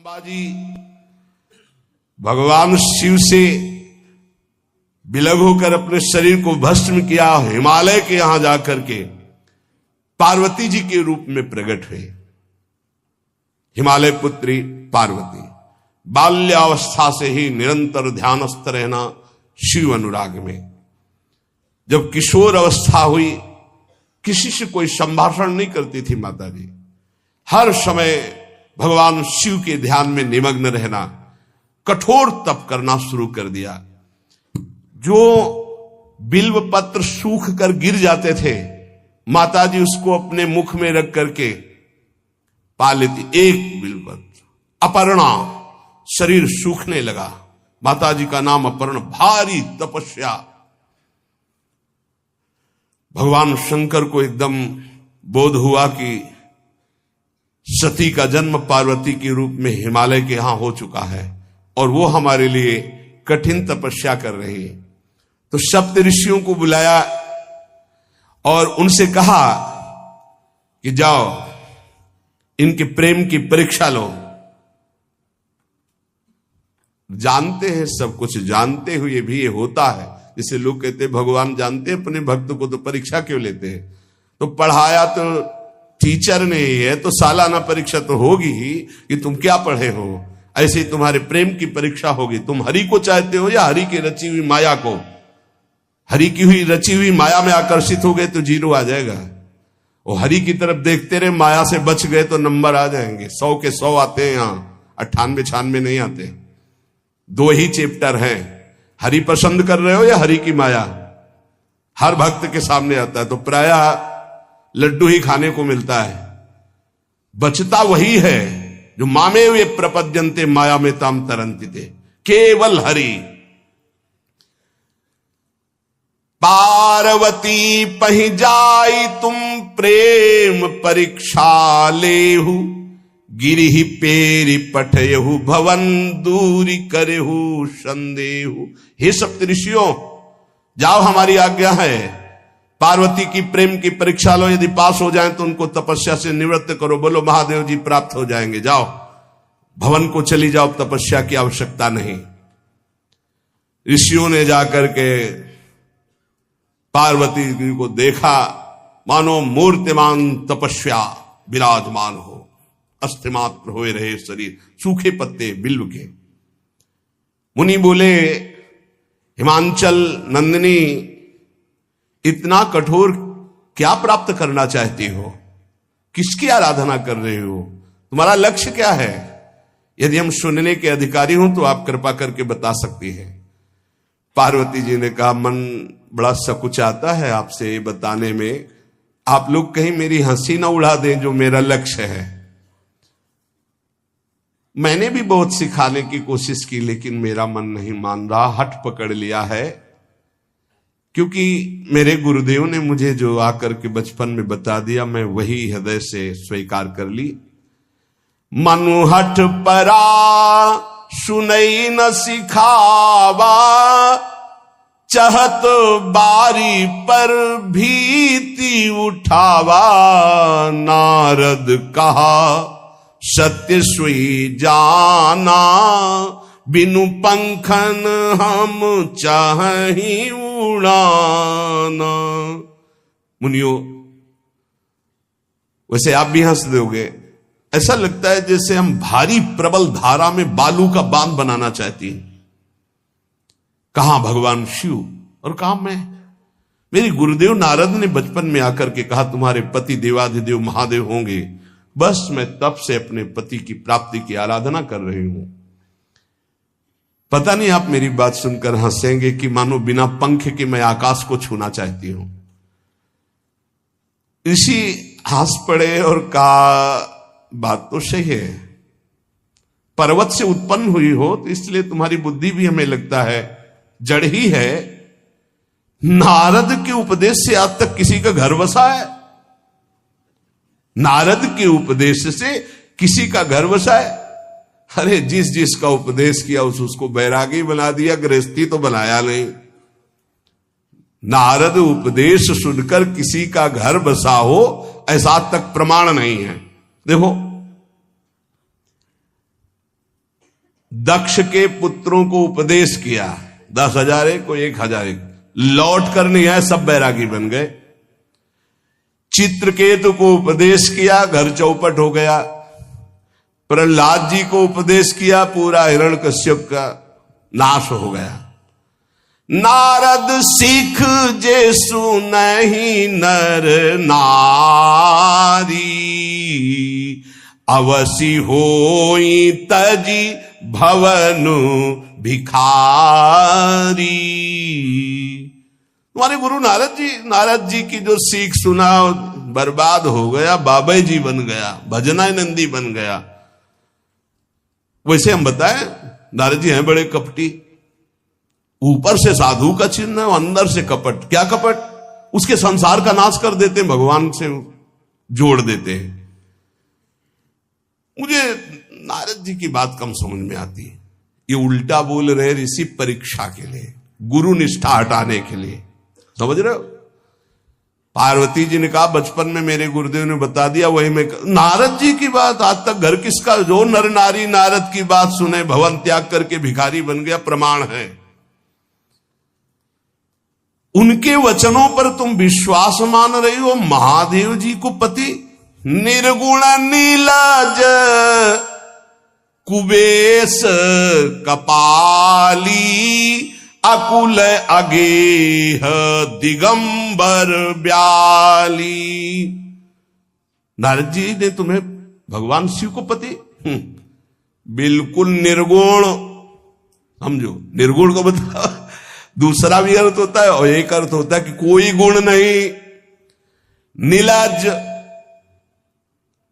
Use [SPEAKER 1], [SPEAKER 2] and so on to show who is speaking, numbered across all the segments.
[SPEAKER 1] अंबाजी भगवान शिव से विलग होकर अपने शरीर को भस्म किया, हिमालय के यहां जाकर के पार्वती जी के रूप में प्रकट हुए। हिमालय पुत्री पार्वती बाल्यावस्था से ही निरंतर ध्यानस्थ रहना शिव अनुराग में। जब किशोर अवस्था हुई, किसी से कोई संभाषण नहीं करती थी माता जी, हर समय भगवान शिव के ध्यान में निमग्न रहना, कठोर तप करना शुरू कर दिया। जो बिल्व पत्र सूख कर गिर जाते थे, माता जी उसको अपने मुख में रख करके पा लेती। एक बिल्व पत्र, अपर्णा, शरीर सूखने लगा। माता जी का नाम अपर्णा, भारी तपस्या। भगवान शंकर को एकदम बोध हुआ कि सती का जन्म पार्वती के रूप में हिमालय के यहां हो चुका है और वो हमारे लिए कठिन तपस्या कर रही है। तो सप्त ऋषियों को बुलाया और उनसे कहा कि जाओ इनके प्रेम की परीक्षा लो। जानते हैं, सब कुछ जानते हुए भी ये होता है। जैसे लोग कहते हैं भगवान जानते हैं अपने भक्त को, तो परीक्षा क्यों लेते हैं? तो पढ़ाया तो टीचर ने है, तो सालाना परीक्षा तो होगी ही कि तुम क्या पढ़े हो। ऐसे ही तुम्हारे प्रेम की परीक्षा होगी। तुम हरि को चाहते हो या हरि की रची हुई माया को? हरि की हुई रची हुई माया में आकर्षित हो गए तो 0 आ जाएगा। वो हरि की तरफ देखते रहे, माया से बच गए तो नंबर आ जाएंगे। 100 के 100 आते हैं, यहां 98-96 नहीं आते। 2 ही चैप्टर हैं, हरि पसंद कर रहे हो या हरि की माया। हर भक्त के सामने आता है तो प्रायः लड्डू ही खाने को मिलता है। बचता वही है जो मामे वे प्रपद्यन्ते माया में ताम तरंती थे, केवल हरि। पार्वती पहि जाई तुम प्रेम परीक्षा लेहु, गिरिहि पेरि पठयहु भवन दूरी करेहु संदेहु। हे सप्तऋषियों, जाओ, हमारी आज्ञा है। पार्वती की प्रेम की परीक्षा लो, यदि पास हो जाएं तो उनको तपस्या से निवृत्त करो। बोलो महादेव जी प्राप्त हो जाएंगे। जाओ भवन को चली जाओ, तपस्या की आवश्यकता नहीं। ऋषियों ने जाकर के पार्वती जी को देखा, मानो मूर्तिमान तपस्या विराजमान हो, अस्थिमात्र हुए रहे शरीर, सूखे पत्ते बिल्व के। मुनि बोले, हिमांचल नंदिनी, इतना कठोर क्या प्राप्त करना चाहती हो? किसकी आराधना कर रहे हो? तुम्हारा लक्ष्य क्या है? यदि हम सुनने के अधिकारी हों तो आप कृपा करके बता सकती हैं। पार्वती जी ने कहा, मन बड़ा सकुचाता है आपसे बताने में। आप लोग कहीं मेरी हंसी ना उड़ा दें जो मेरा लक्ष्य है। मैंने भी बहुत सिखाने की कोशिश की, लेकिन मेरा मन नहीं मान रहा, हठ पकड़ लिया है। क्योंकि मेरे गुरुदेव ने मुझे जो आकर के बचपन में बता दिया, मैं वही हृदय से स्वीकार कर ली। मनु हठ परा सुनई न सिखावा, चहत बारी पर भीति उठावा। नारद कहा सत्य सुई जाना, बिनु पंखन हम चाहि उड़ाना। मुनियों, वैसे आप भी हंस दोगे। ऐसा लगता है जैसे हम भारी प्रबल धारा में बालू का बांध बनाना चाहती हैं। कहां भगवान शिव और कहां मैं? मेरे गुरुदेव नारद ने बचपन में आकर के कहा, तुम्हारे पति देवाधिदेव महादेव होंगे। बस मैं तब से अपने पति की प्राप्ति की आराधना कर रही हूं। पता नहीं आप मेरी बात सुनकर हंसेंगे कि मानो बिना पंख के मैं आकाश को छूना चाहती हूं। ऋषि हंस पड़े और कहा, बात तो सही है। पर्वत से उत्पन्न हुई हो तो इसलिए तुम्हारी बुद्धि भी हमें लगता है जड़ ही है। नारद के उपदेश से आज तक किसी का घर बसा है? नारद के उपदेश से किसी का घर बसा है? अरे जिस का उपदेश किया उसको बैरागी बना दिया, गृहस्थी तो बनाया नहीं। नारद उपदेश सुनकर किसी का घर बसा हो ऐसा तक प्रमाण नहीं है। देखो दक्ष के पुत्रों को उपदेश किया, 10,000 एक को 1,000 एक, लौट कर नहीं आए, सब बैरागी बन गए। चित्रकेतु को उपदेश किया, घर चौपट हो गया। प्रहलाद जी को उपदेश किया, पूरा हिरण्यकश्यप का नाश हो गया। नारद सीख जे सुनहि नर नारी, अवसि होई तजी भवनु भिखारी। तुम्हारे गुरु नारद जी की जो सीख सुना बर्बाद हो गया, बाबा जी बन गया, भजनानंदी बन गया। वैसे हम बताएं, नारद जी हैं बड़े कपटी, ऊपर से साधु का चिन्ह है, अंदर से कपट। क्या कपट? उसके संसार का नाश कर देते हैं, भगवान से जोड़ देते हैं। मुझे नारद जी की बात कम समझ में आती है। ये उल्टा बोल रहे ऋषि परीक्षा के लिए, गुरु निष्ठा हटाने के लिए, समझ रहे हो? पार्वती जी ने कहा बचपन में मेरे गुरुदेव ने बता दिया, वही मैं। नारद जी की बात आज तक घर किसका? जो नर नारी नारद की बात सुने भवन त्याग करके भिखारी बन गया, प्रमाण है। उनके वचनों पर तुम विश्वास मान रही हो। महादेव जी को पति निर्गुण नीलाज कुबेश कपाली, अकुल अगेह दिगंबर ब्याली। नारद जी ने तुम्हें भगवान शिव को पति बिल्कुल निर्गुण समझो। निर्गुण को बता, दूसरा भी अर्थ होता है और एक अर्थ होता है कि कोई गुण नहीं। नीलाज,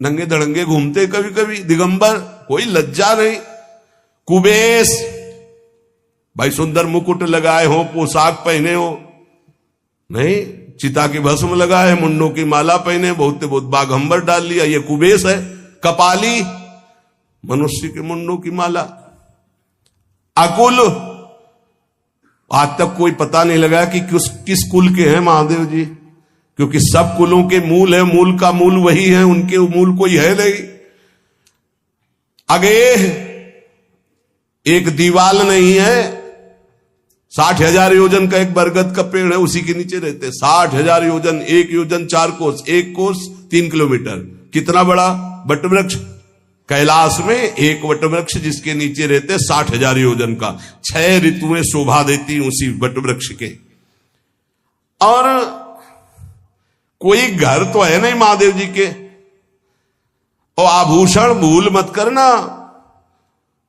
[SPEAKER 1] नंगे धड़ंगे घूमते कभी कभी। दिगंबर, कोई लज्जा नहीं। कुबेश, भाई सुंदर मुकुट लगाए हो, पोशाक पहने हो, नहीं, चिता की भस्म लगाए, मुंडों की माला पहने, बहुत बाघंबर डाल लिया, ये कुबेश है। कपाली, मनुष्य के मुंडों की माला। अकुल, आज तक कोई पता नहीं लगा कि किस कुल के हैं महादेव जी, क्योंकि सब कुलों के मूल है, मूल का मूल वही है, उनके मूल कोई है नहीं। आगे एक दीवाल नहीं है, 60,000 योजन का एक बरगद का पेड़ है, उसी के नीचे रहते। 60,000 योजन, 1 योजन 4 कोस, 1 कोस 3 किलोमीटर। कितना बड़ा वटवृक्ष? कैलाश में एक वटवृक्ष जिसके नीचे रहते 60,000 योजन का। 6 ऋतुएं शोभा देती उसी वटवृक्ष के। और कोई घर तो है नहीं महादेव जी के। और आभूषण भूल मत करना,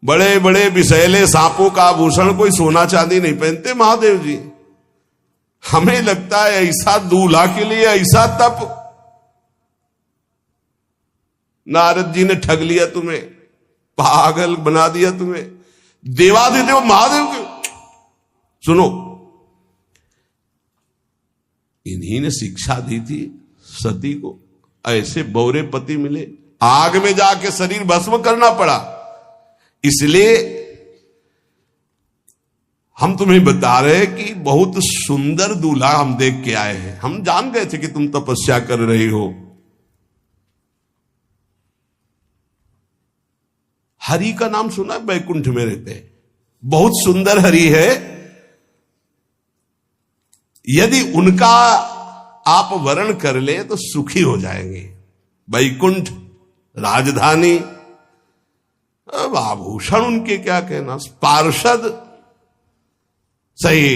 [SPEAKER 1] बड़े बड़े विषैले सांपों का आभूषण कोई सोना चांदी नहीं पहनते महादेव जी। हमें लगता है ऐसा दूल्हा के लिए ऐसा तप। नारद जी ने ठग लिया तुम्हें, पागल बना दिया तुम्हें। देवाधिदेव महादेव के सुनो, इन्हीं ने शिक्षा दी थी सती को। ऐसे बौरे पति मिले, आग में जाके शरीर भस्म करना पड़ा। इसलिए हम तुम्हें बता रहे हैं कि बहुत सुंदर दूल्हा हम देख के आए हैं। हम जान गए थे कि तुम तपस्या कर रही हो। हरि का नाम सुना है? बैकुंठ में रहते हैं, बहुत सुंदर हरि है। यदि उनका आप वर्ण कर ले तो सुखी हो जाएंगे। बैकुंठ राजधानी, अब आभूषण उनके क्या कहना, पार्षद सही।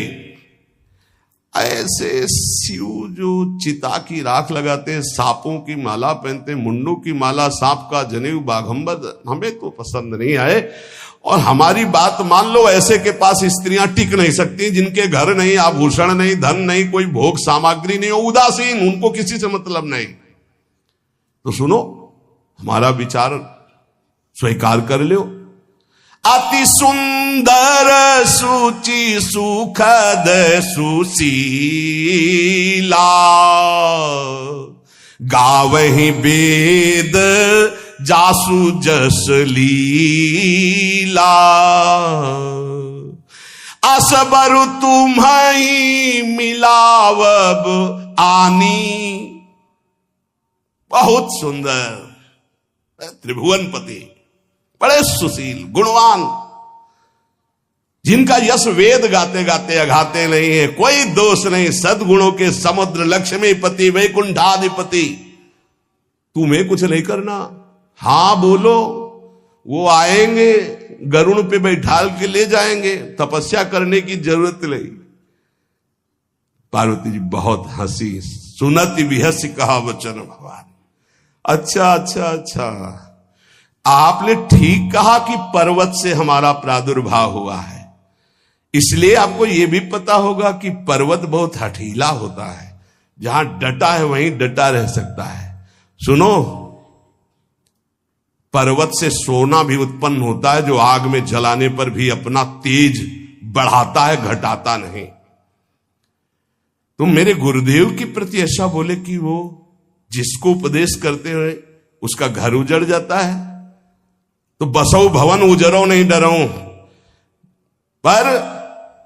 [SPEAKER 1] ऐसे शिव जो चिता की राख लगाते हैं, सांपों की माला पहनते, मुंडों की माला, सांप का जनेऊ, बाघंबर, हमें तो पसंद नहीं आए। और हमारी बात मान लो, ऐसे के पास स्त्रियां टिक नहीं सकती जिनके घर नहीं, आभूषण नहीं, धन नहीं, कोई भोग सामग्री नहीं, उदासीन, उनको किसी से मतलब नहीं। तो सुनो, हमारा विचार स्वीकार कर लो। अति सुंदर सुचि सुखद सुशीला, गावहि वेद जासु जस लीला। असबर तुम्हि मिलावब आनी। बहुत सुंदर त्रिभुवनपति, बड़े सुशील, गुणवान, जिनका यश वेद गाते गाते अघाते नहीं है, कोई दोष नहीं, सद्गुणों के समुद्र, लक्ष्मीपति वैकुंठाधिपति, तुम्हें कुछ नहीं करना। हां बोलो, वो आएंगे, गरुड़ पे बैठाल के ले जाएंगे, तपस्या करने की जरूरत नहीं। पार्वती जी बहुत हंसी, सुनति विहस्य कहा वचन भगवान। अच्छा अच्छा अच्छा, आपने ठीक कहा कि पर्वत से हमारा प्रादुर्भाव हुआ है, इसलिए आपको यह भी पता होगा कि पर्वत बहुत हठीला होता है, जहां डटा है वहीं डटा रह सकता है। सुनो, पर्वत से सोना भी उत्पन्न होता है, जो आग में जलाने पर भी अपना तेज बढ़ाता है, घटाता नहीं। तुम मेरे गुरुदेव के प्रति ऐसा बोले कि वो जिसको उपदेश करते हुए उसका घर उजड़ जाता है, तो बसौ भवन उजरो नहीं डरो, पर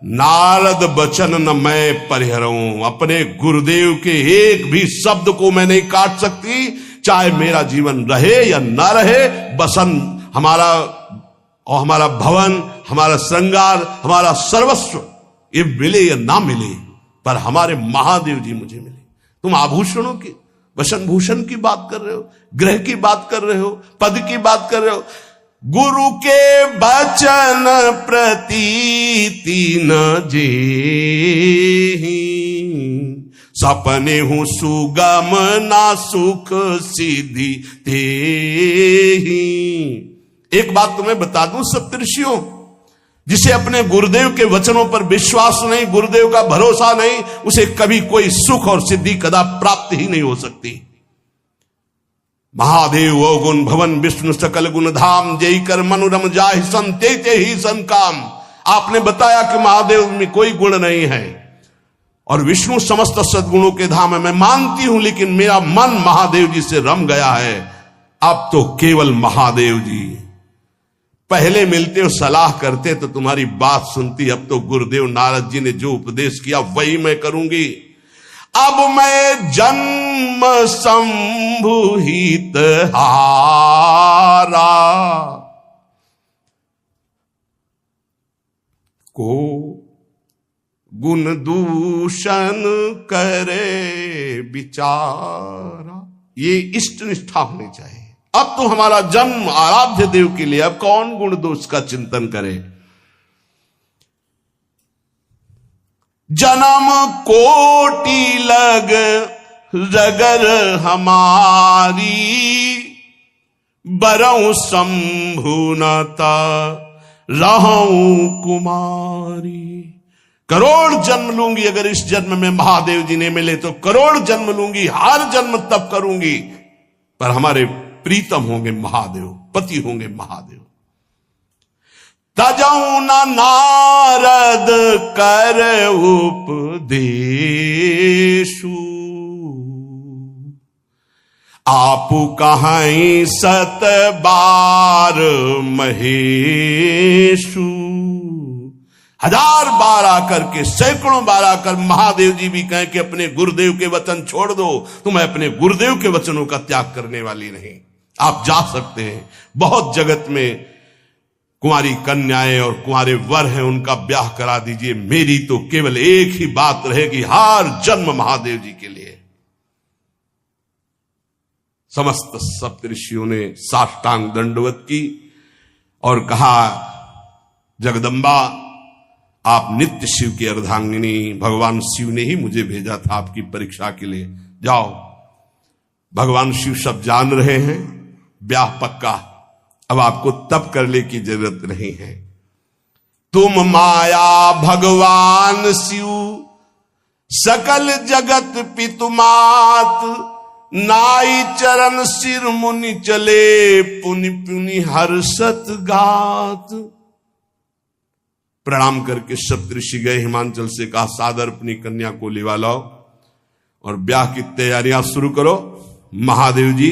[SPEAKER 1] नारद बचन न मैं परिहरऊं। अपने गुरुदेव के एक भी शब्द को मैं नहीं काट सकती, चाहे मेरा जीवन रहे या ना रहे। बसन हमारा और हमारा भवन, हमारा श्रृंगार, हमारा सर्वस्व, ये मिले या ना मिले, पर हमारे महादेव जी मुझे मिले। तुम आभूषणों की, वसन भूषण की बात कर रहे हो, ग्रह की बात कर रहे हो, पद की बात कर रहे हो। गुरु के बचन प्रतीति न जेहि, सपने हूं सुगम ना सुख सिद्धि तेहि। एक बात तुम्हें बता दूं सप्तऋषियों, जिसे अपने गुरुदेव के वचनों पर विश्वास नहीं, गुरुदेव का भरोसा नहीं, उसे कभी कोई सुख और सिद्धि कदा प्राप्त ही नहीं हो सकती। महादेव वो गुण भवन विष्णु सकल गुण धाम, जय कर मनुरम जाहि संते ही सन काम। आपने बताया कि महादेव में कोई गुण नहीं है और विष्णु समस्त सद्गुणों के धाम है, मैं मानती हूं, लेकिन मेरा मन महादेव जी से रम गया है। अब तो केवल महादेव जी, पहले मिलते हो सलाह करते तो तुम्हारी बात सुनती, अब तो गुरुदेव नारद जी ने जो उपदेश किया वही मैं करूंगी। अब मैं जन्म संभुहित हारा, को गुण दूषण करे विचारा। ये इष्ट निष्ठा होनी चाहिए। अब तो हमारा जन्म आराध्य देव के लिए, अब कौन गुण दोष का चिंतन करे। जन्म कोटि लग रगर हमारी, बरऊं शंभुनता रहूं कुमारी। करोड़ जन्म लूंगी, अगर इस जन्म में महादेव जी ने मिले तो करोड़ जन्म लूंगी, हर जन्म तप करूंगी, पर हमारे प्रीतम होंगे महादेव, पति होंगे महादेव। तजऊ न नारद कर उपदेशु, आपु कहीं सत बार महेशु। हजार बार आकर के, सैकड़ों बार आकर महादेव जी भी कहें कि अपने गुरुदेव के वचन छोड़ दो, तो मैं अपने गुरुदेव के वचनों का त्याग करने वाली नहीं। आप जा सकते हैं, बहुत जगत में कुंवारी कन्याएं और कुंवारे वर हैं, उनका ब्याह करा दीजिए। मेरी तो केवल एक ही बात रहेगी, हर जन्म महादेव जी के लिए। समस्त सप्तऋषियों ने साष्टांग दंडवत की और कहा, जगदम्बा आप नित्य शिव की अर्धांगिनी, भगवान शिव ने ही मुझे भेजा था आपकी परीक्षा के लिए। जाओ, भगवान शिव सब जान रहे हैं, ब्याह पक्का, अब आपको तप करने की जरूरत नहीं है। तुम माया भगवान शिव, सकल जगत पितुमात, नाई चरण सिर मुनि चले, पुनि पुनि हर्षत गात। प्रणाम करके सप्तऋषि गए, हिमांचल से कहा, सादर अपनी कन्या को लिवा लाओ और ब्याह की तैयारियां शुरू करो। महादेव जी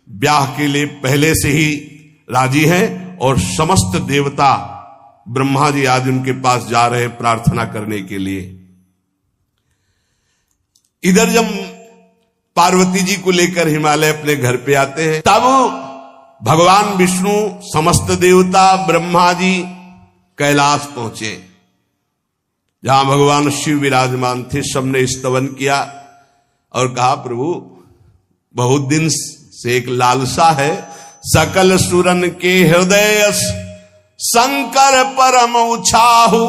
[SPEAKER 1] ब्याह के लिए पहले से ही राजी हैं और समस्त देवता ब्रह्मा जी आदि उनके पास जा रहे हैं प्रार्थना करने के लिए। इधर जब पार्वती जी को लेकर हिमालय अपने घर पे आते हैं, तब भगवान विष्णु, समस्त देवता, ब्रह्मा जी कैलाश पहुंचे, जहां भगवान शिव विराजमान थे। सबने स्तवन किया और कहा, प्रभु बहुत दिन से एक लालसा है, सकल सुरन के हृदय शंकर परम उछाहु,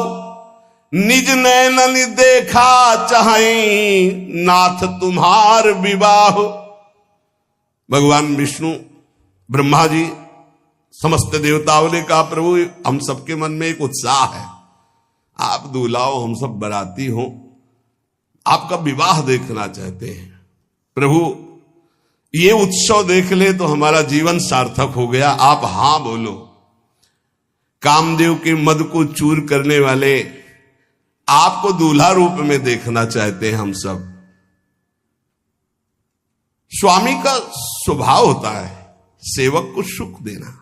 [SPEAKER 1] निज नैनन देखा चाहे नाथ तुम्हार विवाह। भगवान विष्णु, ब्रह्मा जी, समस्त देवताओं ने कहा, प्रभु हम सबके मन में एक उत्साह है, आप दूल्हा हो, हम सब बराती हो, आपका विवाह देखना चाहते हैं। प्रभु ये उत्सव देख ले तो हमारा जीवन सार्थक हो गया, आप हां बोलो। कामदेव के मद को चूर करने वाले आपको दूल्हा रूप में देखना चाहते हैं हम सब। स्वामी का स्वभाव होता है सेवक को सुख देना।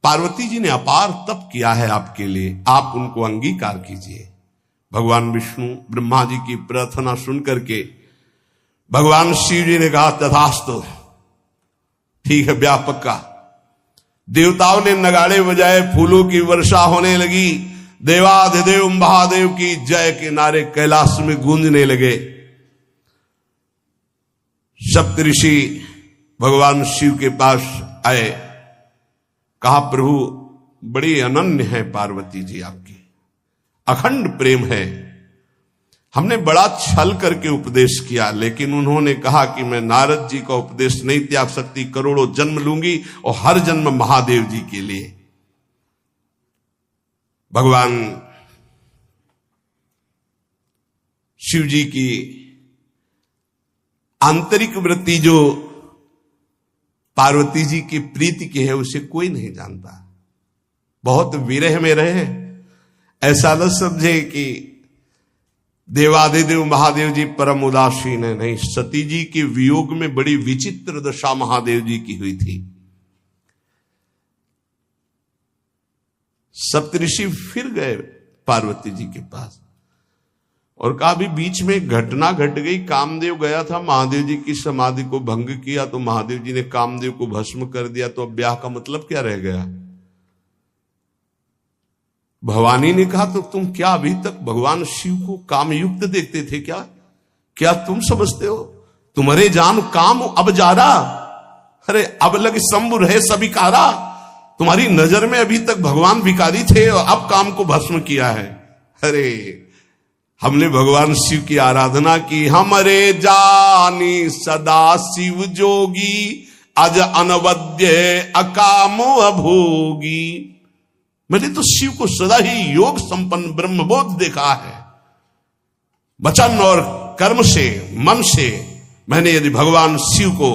[SPEAKER 1] पार्वती जी ने अपार तप किया है आपके लिए, आप उनको अंगीकार कीजिए। भगवान विष्णु ब्रह्मा जी की प्रार्थना सुन करके भगवान शिव जी ने कहा, तथास्तु, ठीक है, ब्याह पक्का। देवताओं ने नगाड़े बजाए, फूलों की वर्षा होने लगी, देवाधिदेव महादेव की जय के नारे कैलाश में गूंजने लगे। सप्तऋषि भगवान शिव के पास आए, कहा, प्रभु बड़ी अनन्य है पार्वती जी आपकी, अखंड प्रेम है। हमने बड़ा छल करके उपदेश किया, लेकिन उन्होंने कहा कि मैं नारद जी का उपदेश नहीं त्याग सकती, करोड़ों जन्म लूंगी और हर जन्म महादेव जी के लिए। भगवान शिव जी की आंतरिक वृत्ति जो पार्वती जी की प्रीति की है उसे कोई नहीं जानता। बहुत विरह में रहे, ऐसा न समझे कि देवादिदेव महादेव जी परम उदासीन है, नहीं। सती जी के वियोग में बड़ी विचित्र दशा महादेव जी की हुई थी। सप्तऋषि फिर गए पार्वती जी के पास और कहा, अभी बीच में घटना घट गई, कामदेव गया था महादेव जी की समाधि को भंग किया, तो महादेव जी ने कामदेव को भस्म कर दिया, तो अब ब्याह का मतलब क्या रह गया। भवानी ने कहा, तो तुम क्या अभी तक भगवान शिव को कामयुक्त देखते थे क्या? क्या तुम समझते हो तुम्हारे जान काम अब जा रहा? अरे अब लग शंभु रहे सभिकारा। तुम्हारी नजर में अभी तक भगवान भिखारी थे और अब काम को भस्म किया है। अरे हमने भगवान शिव की आराधना की, हमरे जानी सदा शिव जोगी, अज अनवद्य अकामो अभोगी। मैंने तो शिव को सदा ही योग संपन्न ब्रह्मबोध देखा है। वचन और कर्म से, मन से मैंने यदि भगवान शिव को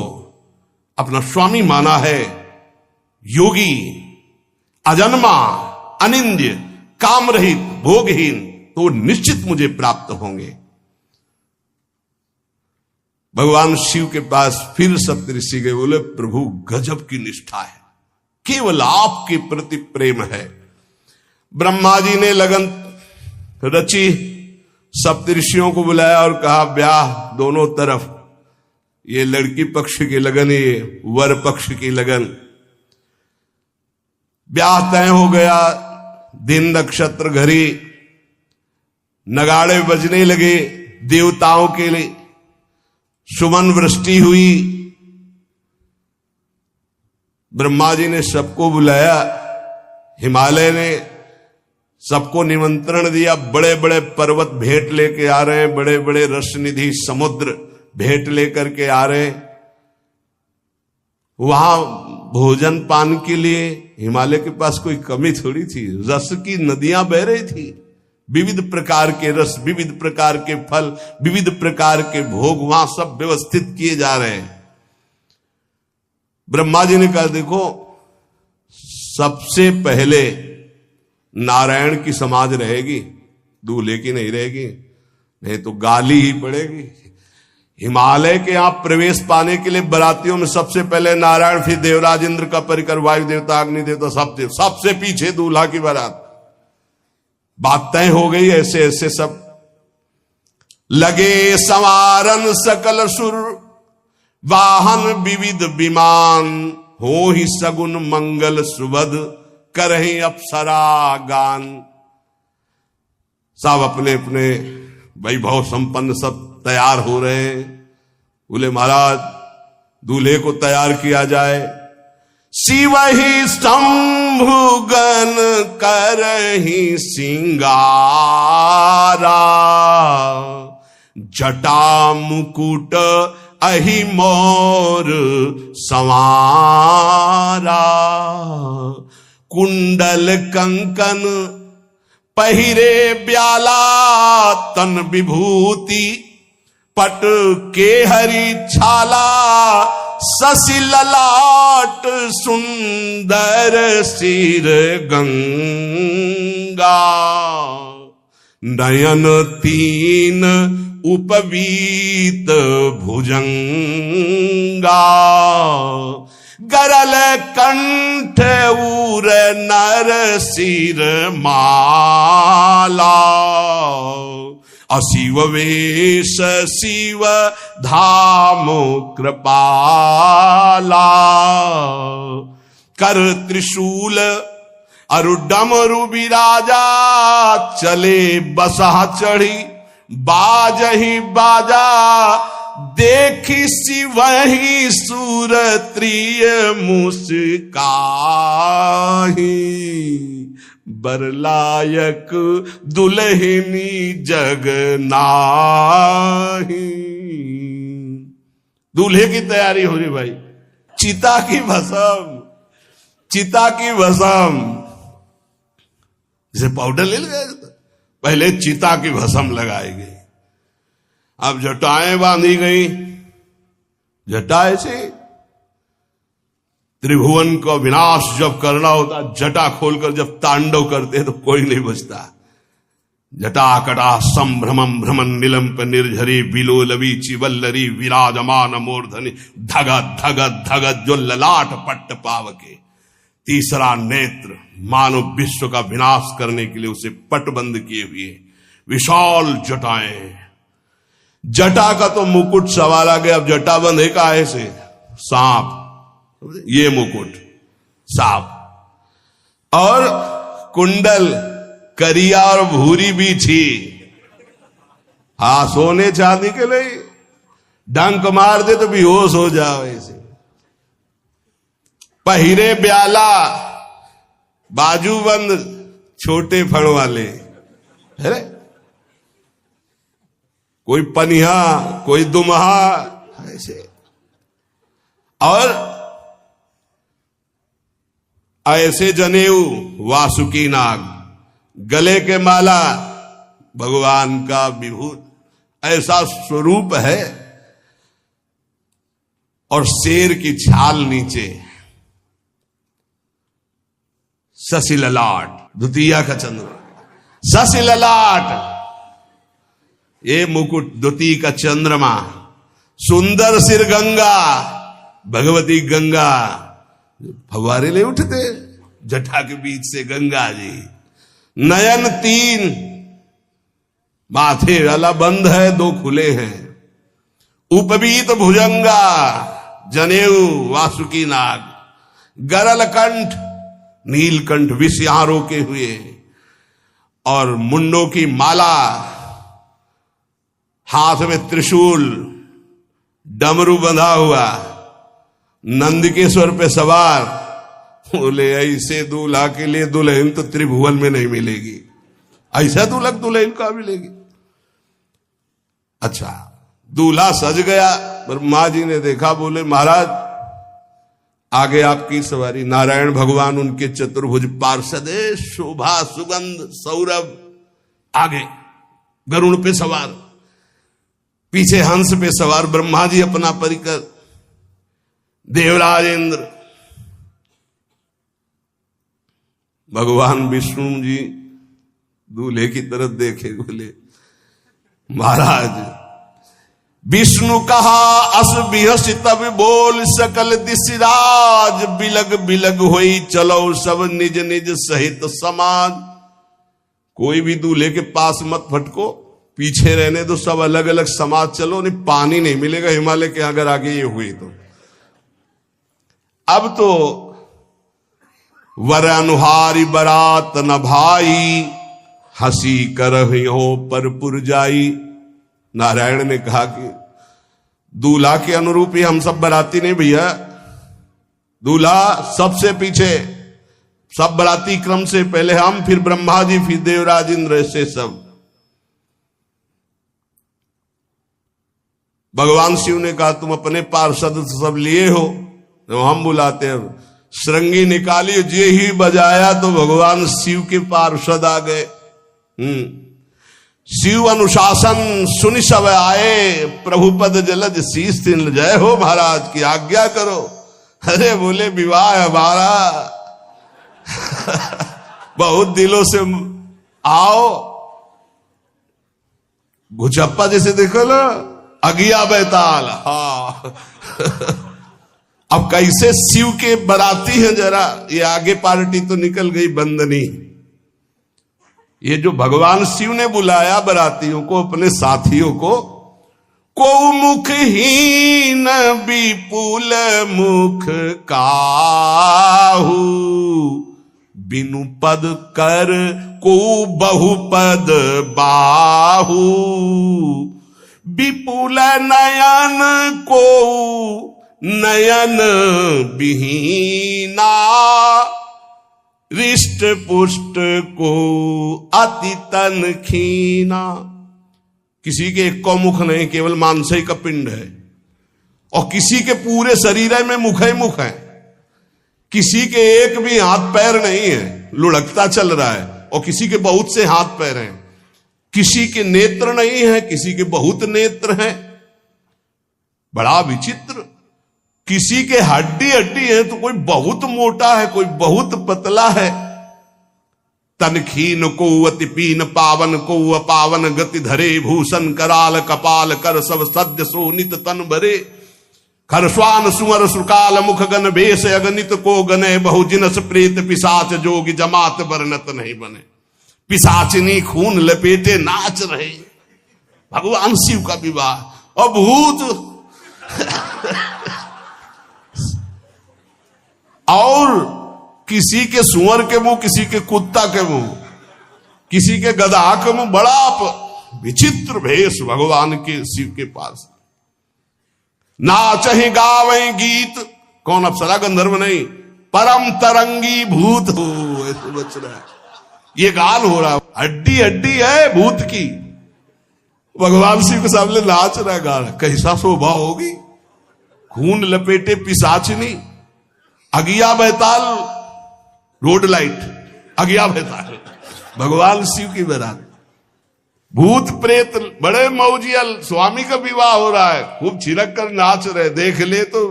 [SPEAKER 1] अपना स्वामी माना है, योगी, अजन्मा, अनिंद्य, काम रहित, भोगहीन, तो निश्चित मुझे प्राप्त होंगे। भगवान शिव के पास फिर सप्तऋषि गए, बोले, प्रभु गजब की निष्ठा है, केवल आपके प्रति प्रेम है। ब्रह्मा जी ने लगन रची, सप्तऋषियों को बुलाया और कहा, ब्याह दोनों तरफ, ये लड़की पक्ष की लगन, ये वर पक्ष की लगन। ब्याह तय हो गया, दिन नक्षत्र घड़ी, नगाड़े बजने लगे, देवताओं के लिए सुमन वृष्टि हुई। ब्रह्मा जी ने सबको बुलाया, हिमालय ने सबको निमंत्रण दिया, बड़े बड़े पर्वत भेंट लेके आ रहे हैं, बड़े बड़े रसनिधि समुद्र भेंट लेकर के आ रहे हैं। वहां भोजन पान के लिए हिमालय के पास कोई कमी थोड़ी थी, रस की नदियां बह रही थी, विविध प्रकार के रस, विविध प्रकार के फल, विविध प्रकार के भोग वहां सब व्यवस्थित किए जा रहे हैं। ब्रह्मा जी ने कहा, देखो सबसे पहले नारायण की समाज रहेगी, दूल्हे की नहीं रहेगी, नहीं तो गाली ही पड़ेगी। हिमालय के यहां प्रवेश पाने के लिए बरातियों में सबसे पहले नारायण, फिर देवराज इंद्र का परिकर, वायु देवता, अग्नि देवता, सबसे पीछे दूल्हा की बारात। बात तय हो गई। ऐसे ऐसे सब लगे संवारन सकल सुर, वाहन विविध विमान, हो ही सगुन मंगल सुबद, करहीं अप्सरा गान। सब अपने अपने वैभव संपन्न सब तैयार हो रहे हैं। बोले महाराज दूल्हे को तैयार किया जाए। शिव ही शंभुगन करहीं सिंगारा, जटा मुकुट अहि मोर संवारा। कुंडल कंकन पहिरे ब्याला, तन विभूति पट के हरि छाला। शशि ललाट सुंदर सिर गंगा, नयन तीन उपवीत भुजंगा। गरल कंठ उर नर सिर माला। अशिव वेश शिव धाम कृपाला। कर त्रिशूल अरु डमरु विराजा, चले बसहा चढ़ी बाजही बाजा। देखी शिवहि सुरत्रिय मुस्काही, बरलायक दुल्हनी जग नाही। दूल्हे की तैयारी हो रही भाई। चिता की भस्म, चिता की भस्म, जैसे पाउडर ले गए पहले चिता की भस्म लगाई गई। अब जटाएं बांधी गई। जटाएं से त्रिभुवन को विनाश जब करना होता, जटा खोलकर जब तांडव करते तो कोई नहीं बचता। जटा कटा संभ्रमम भ्रमण निलंप निर्झरी, विलोलवी चिवल्लरी विराजमान मूर्धनि। धगत धगत धगत जो ललाट पट्ट पावके। तीसरा नेत्र मानव विश्व का विनाश करने के लिए उसे पटबंद किए हुए विशाल जटाएं। जटा का तो मुकुट सवाल आ गया। अब जटा बंद है का ऐसे सांप, ये मुकुट सांप। और कुंडल करिया और भूरी भी थी। हाँ, सोने चांदी के लिए डंक मार दे तो बेहोश हो जाओ ऐसे। पहिरे ब्याला, बाजूबंद छोटे फण वाले, है कोई पनिहा कोई दुमहा ऐसे। और ऐसे जनेऊ वासुकी नाग, गले के माला भगवान का विभूत, ऐसा स्वरूप है। और शेर की छाल नीचे। शशि ललाट, द्वितीया का चंद्र, शशि ललाट, ये मुकुट द्वितीय का चंद्रमा। सुंदर सिर गंगा, भगवती गंगा फव्वारे ले उठते जटा के बीच से गंगा जी। नयन तीन, माथे वाला बंद है, दो खुले हैं। उपवीत भुजंगा, जनेऊ वासुकी नाग। गरल कंठ, नीलकंठ विष यहां रोके हुए। और मुंडों की माला, हाथ में त्रिशूल, डमरू बंधा हुआ, नंदकेश्वर पे सवार। बोले ऐसे दूल्हा के लिए दुल्हन तो त्रिभुवन में नहीं मिलेगी। ऐसा दुल्हन दुल्हन का मिलेगी। अच्छा, दूल्हा सज गया। ब्रह्मा जी ने देखा, बोले महाराज आगे आपकी सवारी। नारायण भगवान उनके चतुर्भुज पार्षद, शोभा सुगंध सौरभ आगे गरुण पे सवार, पीछे हंस पे सवार ब्रह्मा जी अपना परिकर, देवराज इंद्र, भगवान विष्णु जी दूल्हे की तरफ देखे, बोले महाराज विष्णु कहा अस बिहस तब बोल सकल दिशराज। बिलग बिलग होई चलो सब निज निज सहित समाज। कोई भी दूल्हे के पास मत फटको, पीछे रहने दो, सब अलग अलग समाज चलो। नहीं पानी नहीं मिलेगा हिमालय के अगर आगे ये हुई तो। अब तो वर अनुहारी बरात न भाई, हंसी करहियो पर पुर जाई। नारायण ने कहा कि दूल्हा के अनुरूप ही हम सब बराती नहीं भैया, दूल्हा सबसे पीछे, सब बराती क्रम से पहले हम, फिर ब्रह्मा जी, फिर देवराज इंद्र, ऐसे सब। भगवान शिव ने कहा तुम अपने पार्षद सब लिए हो, तो हम बुलाते हैं। श्रृंगी निकाली, जे ही बजाया तो भगवान शिव के पार्षद आ गए। शिव अनुशासन सुनि सब आए, प्रभुपद जलज शीस तिन, जय हो महाराज की आज्ञा करो। अरे बोले विवाह हमारा बहुत दिलों से आओ। घुचप्पा जैसे देखो ना, अगिया बैताल। हाँ अब कैसे शिव के बराती हैं, जरा ये आगे पार्टी तो निकल गई बंदनी। ये जो भगवान शिव ने बुलाया बरातियों को, अपने साथियों को मुखहीन विपुल मुख काहू, बिनु पद कर को बहुपद बाहू, विपुल नयन को नयन विहीना, रिष्ट पुष्ट को अति तन खीना। किसी के एक को मुख नहीं, केवल मांसई का पिंड है, और किसी के पूरे शरीर में मुख ही मुख है। किसी के एक भी हाथ पैर नहीं है, लुढ़कता चल रहा है, और किसी के बहुत से हाथ पैर हैं। किसी के नेत्र नहीं है, किसी के बहुत नेत्र हैं, बड़ा विचित्र। किसी के हड्डी हड्डी है तो कोई बहुत मोटा है, कोई बहुत पतला है। तनखीन को अति पीन, पावन को अपावन, गति धरे भूषण कराल, कपाल कर सब सद्य सोनित तन भरे। खरस्वान सुअर सुकाल, मुख गन भेष अगणित को गने, बहुजिनस प्रेत पिशाच जोगी, जमात वर्णत नहीं बने। पिशाचिनी खून लपेटे नाच रहे, भगवान शिव का विवाह। और भूत और किसी के सुअर के मुंह, किसी के कुत्ता के मुंह, किसी के गधा के मुंह, बड़ा विचित्र भेष भगवान के शिव के पास। नाचहि गावे गीत, कौन अप्सरा गंधर्व नहीं, परम तरंगी भूत हो, ऐसे बच रहा है। ये गान हो रहा, हड्डी हड्डी है भूत की, भगवान शिव के सामने नाच रहा है, गा रहा। कैसा शोभा होगी, खून लपेटे पिशाचिनी, अगिया बैताल, रोड लाइट, अगिया बैताल, भगवान शिव की बारात। भूत प्रेत बड़े मौजियल, स्वामी का विवाह हो रहा है, खूब छिड़क कर नाच रहे, देख ले तो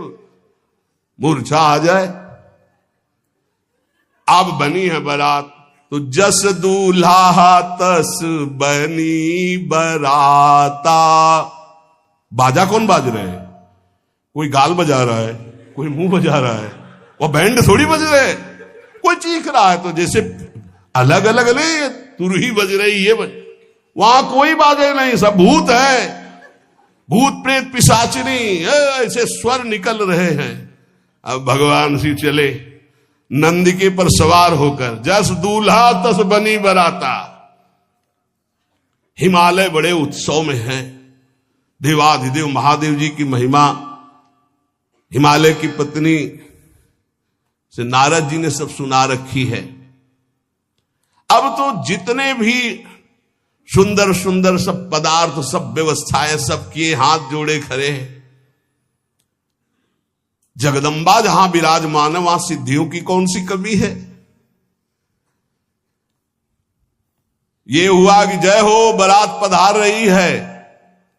[SPEAKER 1] मूर्छा आ जाए। अब बनी है बारात, तो जस दूल्हा तस बनी बराता। बाजा कौन बाज रहे हैं? कोई गाल बजा रहा है, कोई मुंह बजा रहा है, वो बैंड थोड़ी बज रहे, कोई चीख रहा है। तो जैसे अलग अलग नहीं, तुरही बज रही, ये बज, वहां कोई बाजे नहीं, सब भूत है, भूत प्रेत पिशाचिनी, ऐसे स्वर निकल रहे हैं। अब भगवान शिव चले नंदिके पर सवार होकर, जस दूल्हा तस बनी बराता। हिमालय बड़े उत्सव में है, देवाधिदेव महादेव जी की महिमा हिमालय की पत्नी से नारद जी ने सब सुना रखी है। अब तो जितने भी सुंदर सुंदर सब पदार्थ, सब व्यवस्थाएं, सब किए, हाथ जोड़े खड़े हैं। जगदम्बा जहां विराजमान है, वहां सिद्धियों की कौन सी कमी है। ये हुआ कि जय हो बारात पधार रही है,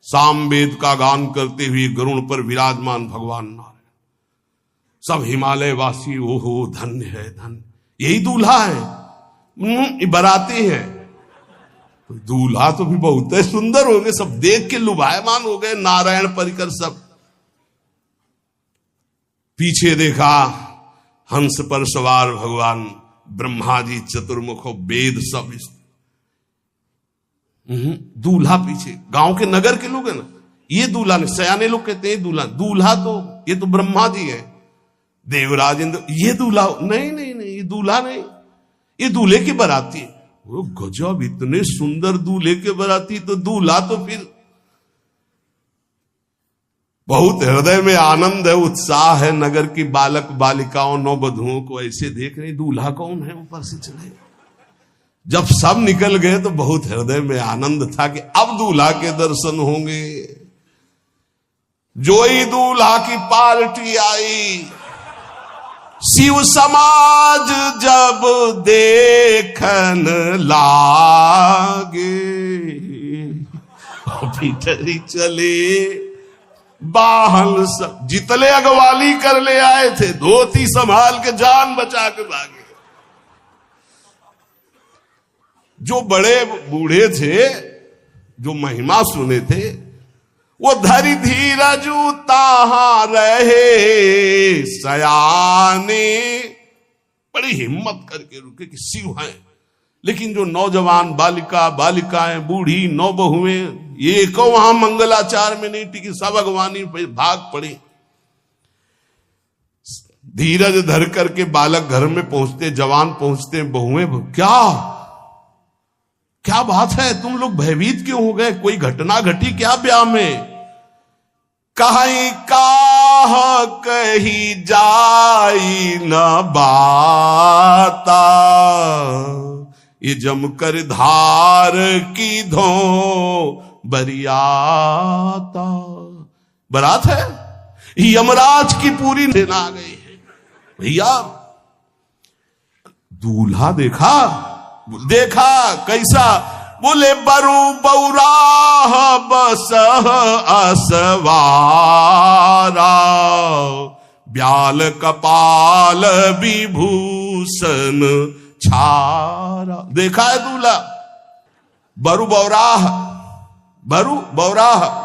[SPEAKER 1] सामवेद का गान करते हुए गरुड़ पर विराजमान भगवान नारायण। सब हिमालय वासी ओहो धन्य है, धन्य, यही दूल्हा है, बाराती है। तो दूल्हा तो भी बहुत सुंदर हो गए, सब देख के लुभायमान हो गए, नारायण परिकर सब। पीछे देखा हंस पर सवार भगवान ब्रह्मा जी, चतुर्मुख, वेद सब। दूल्हा पीछे, गांव के नगर के लोग है ना, ये दूल्हा नहीं, सयाने लोग कहते हैं दूल्हा। दूल्हा तो ये तो ब्रह्मा जी है, देवराज इंद्र, ये दूल्हा नहीं नहीं नहीं, ये दूल्हा नहीं, ये दूल्हे की बाराती है। वो गजब, इतने सुंदर दूल्हे के बाराती, तो दूल्हा तो फिर बहुत हृदय में आनंद है, उत्साह है। नगर की बालक बालिकाओं नौबधुओं को ऐसे देख रहे, दूल्हा कौन है ऊपर से चले। जब सब निकल गए तो बहुत हृदय में आनंद था कि अब दूल्हा के दर्शन होंगे। जोई दूल्हा की पार्टी आई, शिव समाज जब देखन लागे, भीतरी चले बाहन सब, जितने अगवाली कर ले आए थे धोती संभाल के जान बचा के भागे। जो बड़े बूढ़े थे, जो महिमा सुने थे, वो धरि धीरज ताहा रहे सयाने, बड़ी हिम्मत करके रुके कि शिव हैं। लेकिन जो नौजवान बालिकाएं, बूढ़ी नौबहुएं, ये को वहां मंगलाचार में नहीं टिकी, सब अगवानी भाग पड़े। धीरज धर करके बालक घर में पहुंचते, जवान पहुंचते, बहुएं, क्या बात है, तुम लोग भयभीत क्यों हो गए, कोई घटना घटी क्या ब्याह में? कहीं काह कही जाई न बाता, ये जमकर धार की धो बरियाता। बारात है, यमराज की पूरी सेना आ गई है। भैया दूल्हा देखा कैसा, बोले बरु बौराह बसह असवारा, ब्याल कपाल विभूषण छारा। देखा है दूल्हा, बरु बौराह,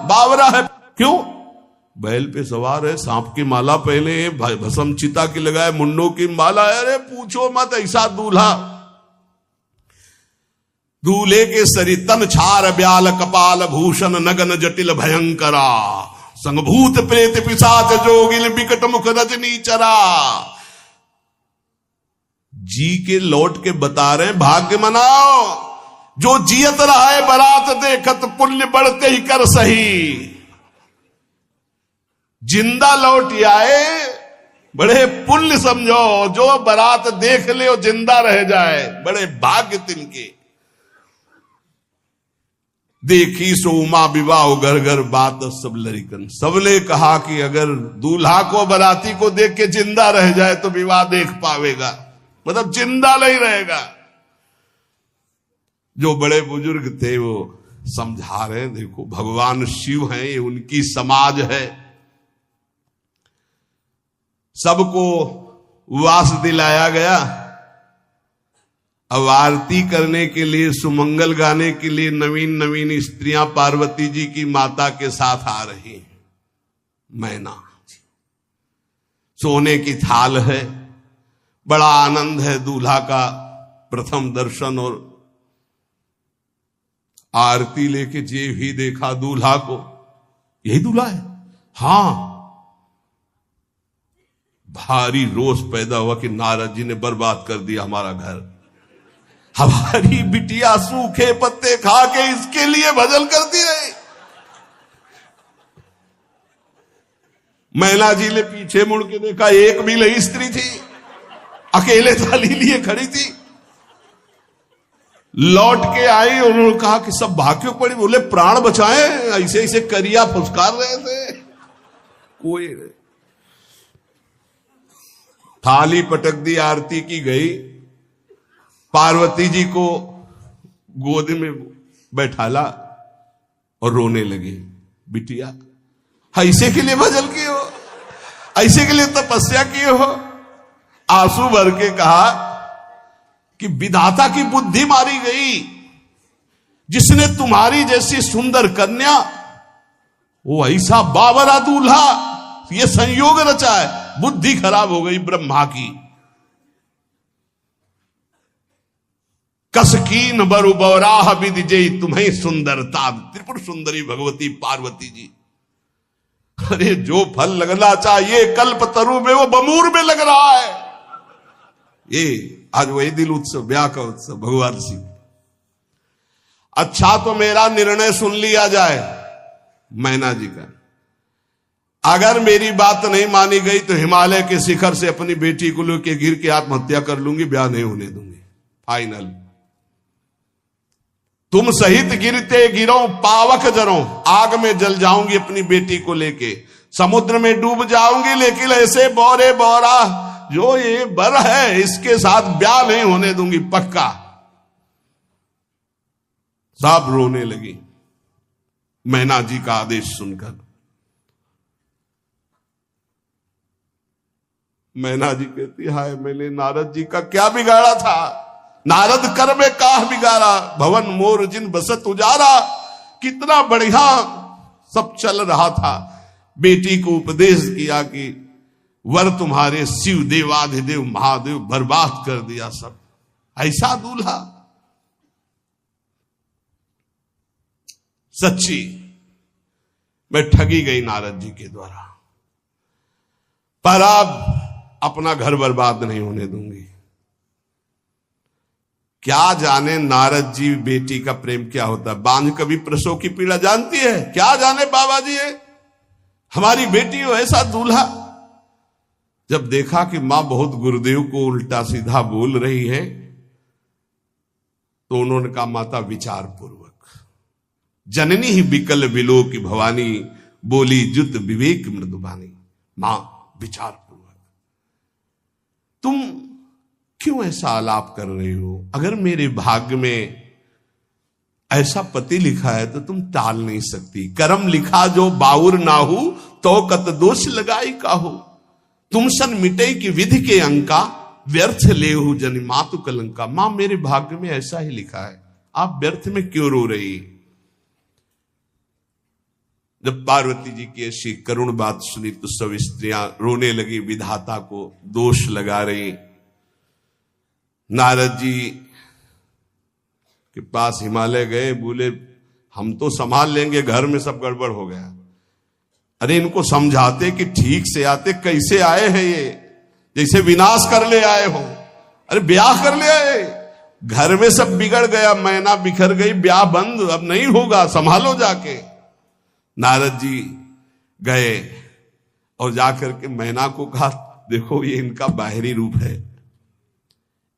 [SPEAKER 1] बावरा है। क्यों? बैल पे सवार है, सांप की माला पहले, भस्म चिता की लगाए, मुंडों की माला। अरे पूछो मत, ऐसा दूल्हा। दूल्हे के शरीर तन छार ब्याल कपाल भूषण नगन जटिल भयंकरा, संगभूत प्रेत पिशाच जोगिल बिकट मुख रजनी चरा। जी के लौट के बता रहे हैं, भाग्य मनाओ, जो जियत रहा है बारात देखत, पुण्य बढ़ते ही कर सही। जिंदा लौट आए, बड़े पुण्य समझो, जो बारात देख ले और जिंदा रह जाए, बड़े भाग्य तिनके। देखी सो उमा विवाह घर घर बात सब लरिकन, सबने कहा कि अगर दूल्हा को बाराती को देख के जिंदा रह जाए तो विवाह देख पावेगा, मतलब जिंदा नहीं रहेगा। जो बड़े बुजुर्ग थे वो समझा रहे, देखो भगवान शिव हैं, ये उनकी समाज है, सबको वास दिलाया गया। अब आरती करने के लिए, सुमंगल गाने के लिए नवीन नवीन स्त्रियां पार्वती जी की माता के साथ आ रही हैं। मैना सोने की थाल है, बड़ा आनंद है दूल्हा का प्रथम दर्शन। और आरती लेके जे भी देखा दूल्हा को, यही दूल्हा है। हां, भारी रोष पैदा हुआ कि नारद जी ने बर्बाद कर दिया हमारा घर, हमारी बिटिया सूखे पत्ते खा के इसके लिए भजन करती रही। मैना जी ने पीछे मुड़ के देखा, एक भी नहीं स्त्री थी, अकेले थाली लिए खड़ी थी। लौट के आई, उन्होंने कहा कि सब भाग क्यों पड़ी? बोले प्राण बचाए, ऐसे ऐसे करिया फुसकार रहे थे। कोई थाली पटक दी, आरती की गई, पार्वती जी को गोद में बैठाला और रोने लगी। बिटिया ऐसे के लिए भजन किए हो, ऐसे के लिए तपस्या किए हो? आंसू भर के कहा कि विधाता की बुद्धि मारी गई, जिसने तुम्हारी जैसी सुंदर कन्या, वो ऐसा बावरा दूल्हा, ये संयोग रचा है, बुद्धि खराब हो गई ब्रह्मा की। कसकीन बरु बौराह विधि जय तुम्हें सुंदरता, त्रिपुर सुंदरी भगवती पार्वती जी। अरे जो फल लगना चाहिए कल्प तरु में वो बमूर में लग रहा है। ये आज वही दिल उत्सव, ब्याह का उत्सव भगवान शिव। अच्छा तो मेरा निर्णय सुन लिया जाए मैना जी का, अगर मेरी बात नहीं मानी गई तो हिमालय के शिखर से अपनी बेटी को लेकर गिर के आत्महत्या कर लूंगी, ब्याह नहीं होने दूंगी, फाइनल। तुम सहित गिरते गिरो पावक जरो, आग में जल जाऊंगी अपनी बेटी को लेके, समुद्र में डूब जाऊंगी, लेकिन ऐसे बोरे बोरा जो ये बर है इसके साथ ब्याह नहीं होने दूंगी, पक्का। सब रोने लगी मैना जी का आदेश सुनकर। मैना जी कहती, हाय मैंने नारद जी का क्या बिगाड़ा था, नारद कर में काह बिगाड़ा, भवन मोर जिन बसत उजारा। कितना बढ़िया सब चल रहा था, बेटी को उपदेश किया कि वर तुम्हारे शिव देवाधिदेव महादेव, बर्बाद कर दिया सब। ऐसा दूल्हा, सच्ची मैं ठगी गई नारद जी के द्वारा, पर अब अपना घर बर्बाद नहीं होने दूंगी। क्या जाने नारद जी बेटी का प्रेम क्या होता है, बांझ कभी प्रसव की पीड़ा जानती है, क्या जाने बाबा जी है हमारी बेटी हो ऐसा दूल्हा। जब देखा कि मां बहुत गुरुदेव को उल्टा सीधा बोल रही है तो उन्होंने कहा, माता विचार पूर्वक। जननी ही बिकल बिलो की भवानी, बोली जुत विवेक मृदुबानी। मां विचार पूर्वक, तुम क्यों ऐसा आलाप कर रही हो, अगर मेरे भाग्य में ऐसा पति लिखा है तो तुम टाल नहीं सकती। करम लिखा जो बाउर नाहू, तो कत दोष लगाई काहू। तुम सन मिटे की विधि के अंका, व्यर्थ लेहू जनि मातु कलंका। मां मेरे भाग्य में ऐसा ही लिखा है, आप व्यर्थ में क्यों रो रही। जब पार्वती जी की ऐसी करुण बात सुनी तो सब स्त्रियां रोने लगी, विधाता को दोष लगा रही। नारद जी के पास हिमालय गए, बोले हम तो संभाल लेंगे, घर में सब गड़बड़ हो गया। अरे इनको समझाते कि ठीक से आते, कैसे आए हैं ये, जैसे विनाश कर ले आए हो। अरे ब्याह कर ले आए, घर में सब बिगड़ गया, मैना बिखर गई, ब्याह बंद, अब नहीं होगा, संभालो जाके। नारद जी गए और जाकर के मैना को कहा, देखो ये इनका बाहरी रूप है,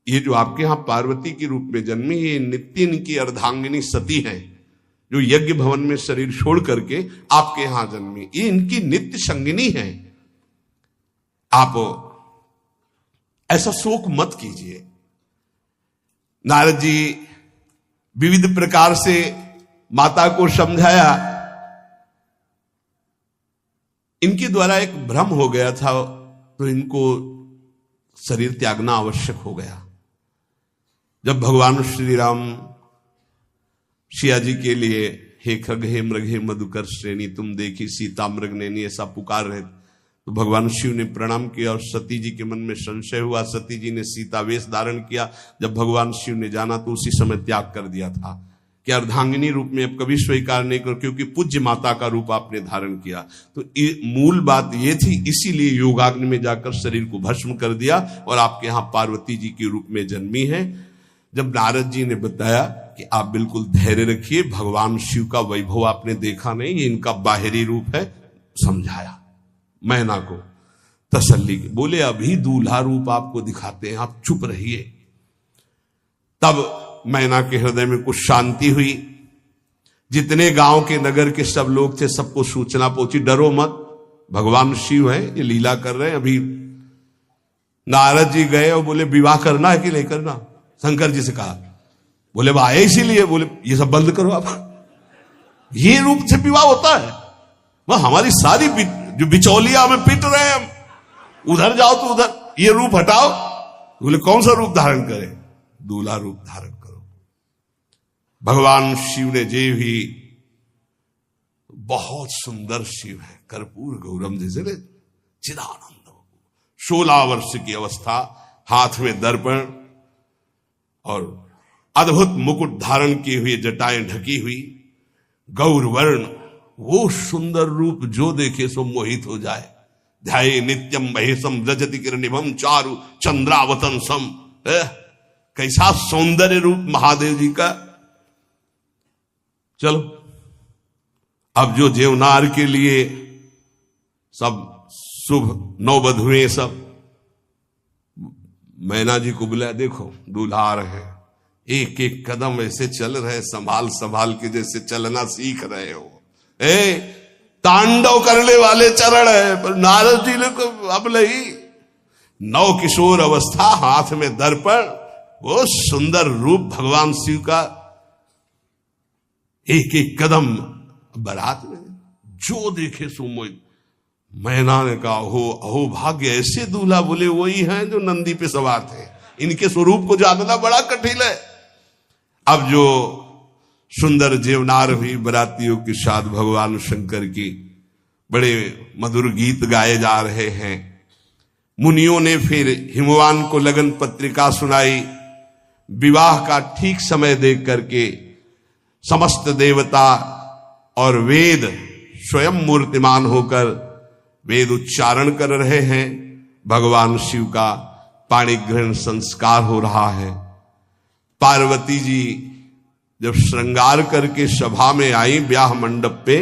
[SPEAKER 1] ये जो आपके यहां पार्वती के रूप में जन्मी, ये नित्य इनकी अर्धांगिनी सती है, जो यज्ञ भवन में शरीर छोड़ करके आपके यहां जन्मी, ये इनकी नित्य संगिनी है। आप ऐसा शोक मत कीजिए। नारद जी विविध प्रकार से माता को समझाया। इनके द्वारा एक भ्रम हो गया था तो इनको शरीर त्यागना आवश्यक हो गया। जब भगवान श्री राम सिया जी के लिए हे खग हे मृग हे मधुकर श्रेणी तुम देखी सीता मृग नैनी ऐसा पुकार रहे तो भगवान शिव ने प्रणाम किया और सती जी के मन में संशय हुआ। सती जी ने सीता वेश धारण किया। जब भगवान शिव ने जाना तो उसी समय त्याग कर दिया था कि अर्धांगिनी रूप में अब कभी स्वीकार नहीं कर, क्योंकि पूज्य माता का रूप आपने धारण किया। तो मूल बात ये थी, इसीलिए योगाग्नि में जाकर शरीर को भस्म कर दिया और आपके यहाँ पार्वती जी के रूप में जन्मी है। जब नारद जी ने बताया कि आप बिल्कुल धैर्य रखिए, भगवान शिव का वैभव आपने देखा नहीं, ये इनका बाहरी रूप है, समझाया मैना को तसल्ली के। बोले अभी दूल्हा रूप आपको दिखाते हैं, आप चुप रहिए। तब मैना के हृदय में कुछ शांति हुई। जितने गांव के नगर के सब लोग थे सबको सूचना पहुंची, डरो मत, भगवान शिव है, ये लीला कर रहे हैं। अभी नारद जी गए और बोले विवाह करना है कि नहीं करना, शंकर जी से कहा। बोले वह आए इसीलिए, बोले ये सब बंद करो आप, ये रूप से विवाह होता है, वह हमारी सारी जो बिचौलिया में पीट रहे हैं हम, उधर जाओ तो उधर, ये रूप हटाओ। बोले कौन सा रूप धारण करें, दूल्हा रूप धारण करो। भगवान शिव ने जे भी, बहुत सुंदर शिव है, कर्पूर गौरम जैसे चिदानंद, 16 वर्ष की अवस्था, हाथ में दर्पण और अद्भुत मुकुट धारण किए हुए, जटाएं ढकी हुई, गौर वर्ण, वो सुंदर रूप जो देखे सो मोहित हो जाए। ध्याये नित्यम महेशम रजति किरणिभम चारु चंद्रावतन सम। कैसा सौंदर्य रूप महादेव जी का। चलो अब जो जेवनार के लिए सब शुभ नववधुएं सब मैना जी को बुलाया। देखो दूल्हा आ रहे हैं, एक एक कदम ऐसे चल रहे, संभाल संभाल के जैसे चलना सीख रहे हो। तांडव करने वाले चरण है, पर नारद जी ने को अब नहीं। नव किशोर अवस्था, हाथ में दर्पण, वो सुंदर रूप भगवान शिव का। एक एक कदम बारात में जो देखे सो मोहित। मैना ने कहा हो अहो भाग्य, ऐसे दूल्हा बोले वही हैं जो नंदी पे सवार थे। इनके स्वरूप को जानना बड़ा कठिन है। अब जो सुंदर जेवनार हुई बरातियों के साथ भगवान शंकर की बड़े मधुर गीत गाए जा रहे हैं। मुनियों ने फिर हिमवान को लगन पत्रिका सुनाई। विवाह का ठीक समय देख करके समस्त देवता और वेद स्वयं मूर्तिमान होकर वेद उच्चारण कर रहे हैं। भगवान शिव का पाणी ग्रहण संस्कार हो रहा है। पार्वती जी जब श्रृंगार करके सभा में आई ब्याह मंडप पे,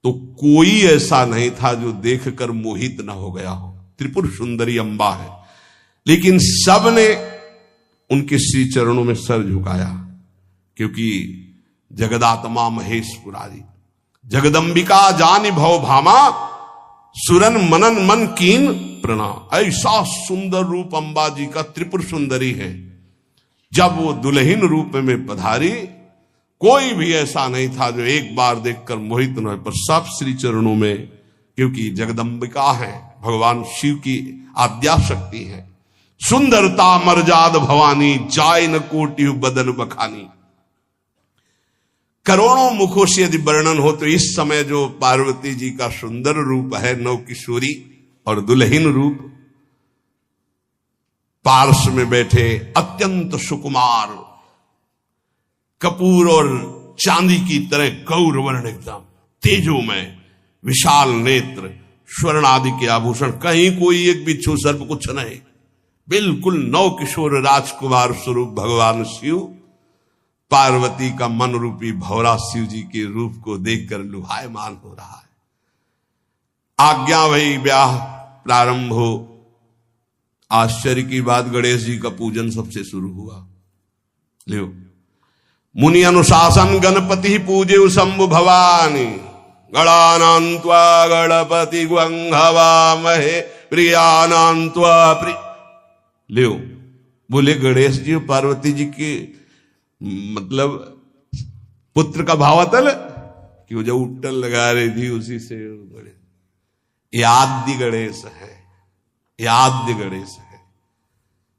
[SPEAKER 1] तो कोई ऐसा नहीं था जो देखकर मोहित न हो गया हो। त्रिपुर सुंदरी अंबा है, लेकिन सब ने उनके श्री चरणों में सर झुकाया, क्योंकि जगदात्मा महेश पुरारी जगदंबिका जानि भव भामा सुरन मनन मन कीन प्रणाम। ऐसा सुंदर रूप अंबा जी का त्रिपुर सुंदरी है। जब वो दुल्हन रूप में पधारी, कोई भी ऐसा नहीं था जो एक बार देखकर मोहित न हो, पर सब श्री चरणों में, क्योंकि जगदंबिका है, भगवान शिव की आद्या शक्ति है। सुंदरता मर्जाद भवानी जाय न कोटि बदन बखानी। करोड़ों मुखों से यदि वर्णन हो तो इस समय जो पार्वती जी का सुंदर रूप है, नव किशोरी और दुल्हन रूप, पार्श्व में बैठे अत्यंत सुकुमार, कपूर और चांदी की तरह गौर वर्ण, एकदम तेजोमय, विशाल नेत्र, स्वर्ण आदि के आभूषण, कहीं कोई एक बिच्छू सर्प कुछ नहीं, बिल्कुल नव किशोर राजकुमार स्वरूप भगवान शिव। पार्वती का मन रूपी भौरा शिव जी के रूप को देखकर लुभायमान हो रहा है। आज्ञा भई ब्याह प्रारंभ हो। आश्चर्य की बात, गणेश जी का पूजन सबसे शुरू हुआ। लियो मुनि अनुशासन गणपति पूजे शंभु भवानी गणानान्त्वा गणपति ग्वंघवामहे प्रियानान्त्वा प्रिय। लियो बोले गणेश जी पार्वती जी के मतलब पुत्र का भावातल कि वो जो उट्टल लगा रही थी उसी से आदि गणेश है, आद्य गणेश है।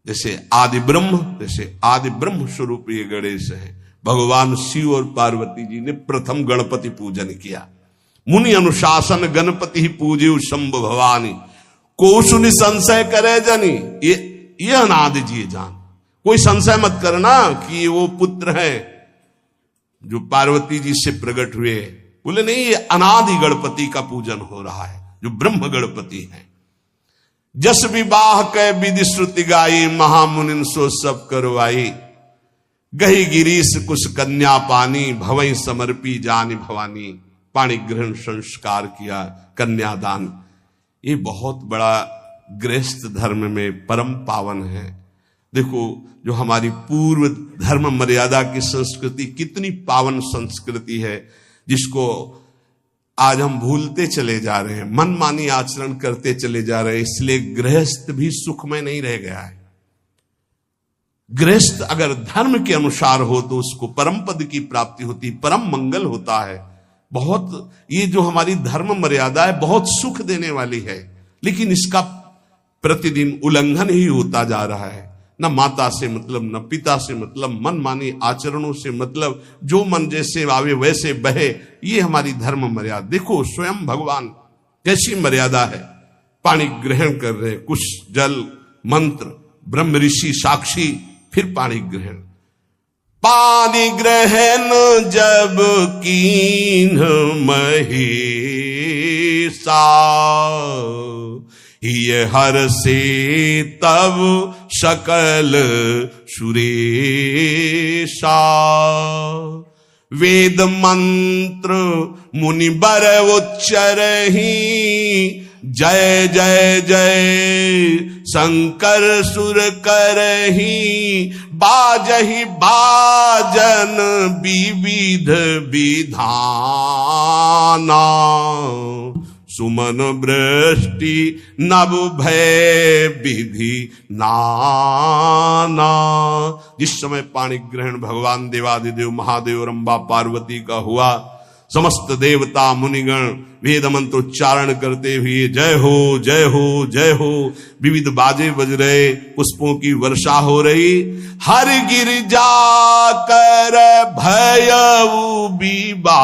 [SPEAKER 1] जैसे आदि ब्रह्म, जैसे आदि ब्रह्म स्वरूप ये गणेश है। भगवान शिव और पार्वती जी ने प्रथम गणपति पूजन किया। मुनि अनुशासन गणपति पूजे शंभु भवानी को सुनि संशय करे जनी। ये अनादि जी जान, कोई संशय मत करना कि वो पुत्र है जो पार्वती जी से प्रकट हुए। बोले नहीं, ये अनादि गणपति का पूजन हो रहा है, जो ब्रह्म गणपति है। जस विवाह कै विधि श्रुति गाई महामुनिन सो सब करवाई। गही गिरीश कुश कन्या पानी भवई समर्पी जानी भवानी। पाणी ग्रहण संस्कार किया, कन्यादान। ये बहुत बड़ा गृहस्थ धर्म में परम पावन है। देखो जो हमारी पूर्व धर्म मर्यादा की संस्कृति कितनी पावन संस्कृति है, जिसको आज हम भूलते चले जा रहे हैं, मनमानी आचरण करते चले जा रहे हैं। इसलिए गृहस्थ भी सुखमय नहीं रह गया है। गृहस्थ अगर धर्म के अनुसार हो तो उसको परम पद की प्राप्ति होती, परम मंगल होता है। बहुत ये जो हमारी धर्म मर्यादा है बहुत सुख देने वाली है, लेकिन इसका प्रतिदिन उल्लंघन ही होता जा रहा है। न माता से मतलब, न पिता से मतलब, मनमानी आचरणों से मतलब, जो मन जैसे आवे वैसे बहे, ये हमारी धर्म मर्यादा। देखो स्वयं भगवान कैसी मर्यादा है। पानी ग्रहण कर रहे, कुछ जल मंत्र, ब्रह्म ऋषि साक्षी, फिर पानी ग्रहण। पानी ग्रहण जब कीन महेशा, ये हर से तब सकल सुरेशा। वेद मंत्र मुनि बर उच्चरहि, जय जय जय शंकर सुर करहि। बाजहि बाजन विविध विधाना, सुमन वृष्टि नभ भय विधि नाना। जिस समय पाणी ग्रहण भगवान देवादिदेव महादेव रंबा पार्वती का हुआ, समस्त देवता मुनिगण वेद मंत्रोच्चारण करते हुए जय हो जय हो जय हो, विविध बाजे बज रहे, पुष्पों की वर्षा हो रही। हर गिरजा कर भयउ विबाहु,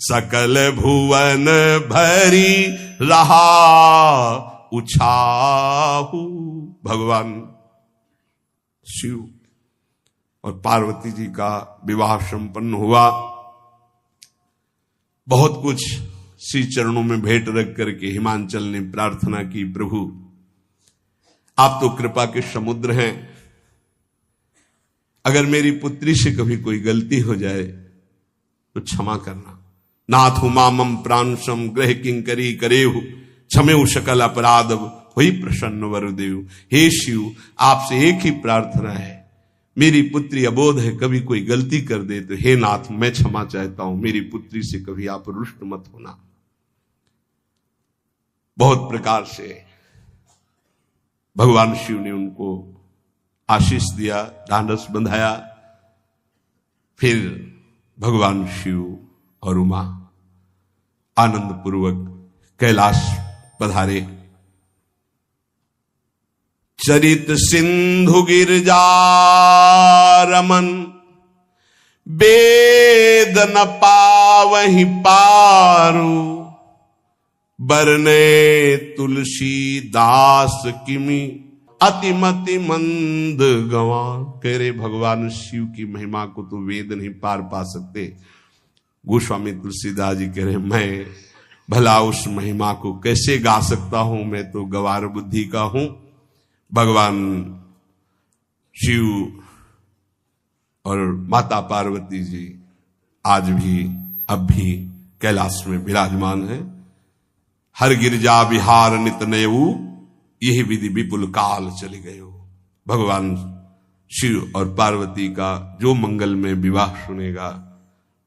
[SPEAKER 1] सकल भुवन भरी रहा उछाहु। भगवान शिव और पार्वती जी का विवाह संपन्न हुआ। बहुत कुछ श्री चरणों में भेंट रख करके हिमांचल ने प्रार्थना की, प्रभु आप तो कृपा के समुद्र हैं, अगर मेरी पुत्री से कभी कोई गलती हो जाए तो क्षमा करना। नाथ मामम प्रांशम ग्रह किंकरी करेहु, क्षमेउ सकल अपराध हुई प्रसन्न वरुदेव। हे शिव, आपसे एक ही प्रार्थना है, मेरी पुत्री अबोध है, कभी कोई गलती कर दे तो हे नाथ मैं क्षमा चाहता हूं, मेरी पुत्री से कभी आप रुष्ट मत होना। बहुत प्रकार से भगवान शिव ने उनको आशीष दिया, ढांढस बंधाया। फिर भगवान शिव और उमा आनंद पूर्वक कैलाश पधारे। चरित सिंधु गिरजा रमन, वेद न पावहि पारु। बरने तुलसी दास किमि, अतिमति मंद गवा। कह रहे भगवान शिव की महिमा को तो वेद नहीं पार पा सकते। गोस्वामी तुलसीदास जी कह रहे मैं भला उस महिमा को कैसे गा सकता हूं, मैं तो गवार बुद्धि का हूं। भगवान शिव और माता पार्वती जी आज भी अब भी कैलाश में विराजमान है। हर गिरजा विहार नित नयऊ, यही विधि विपुल काल चले गए हो। भगवान शिव और पार्वती का जो मंगल में विवाह सुनेगा,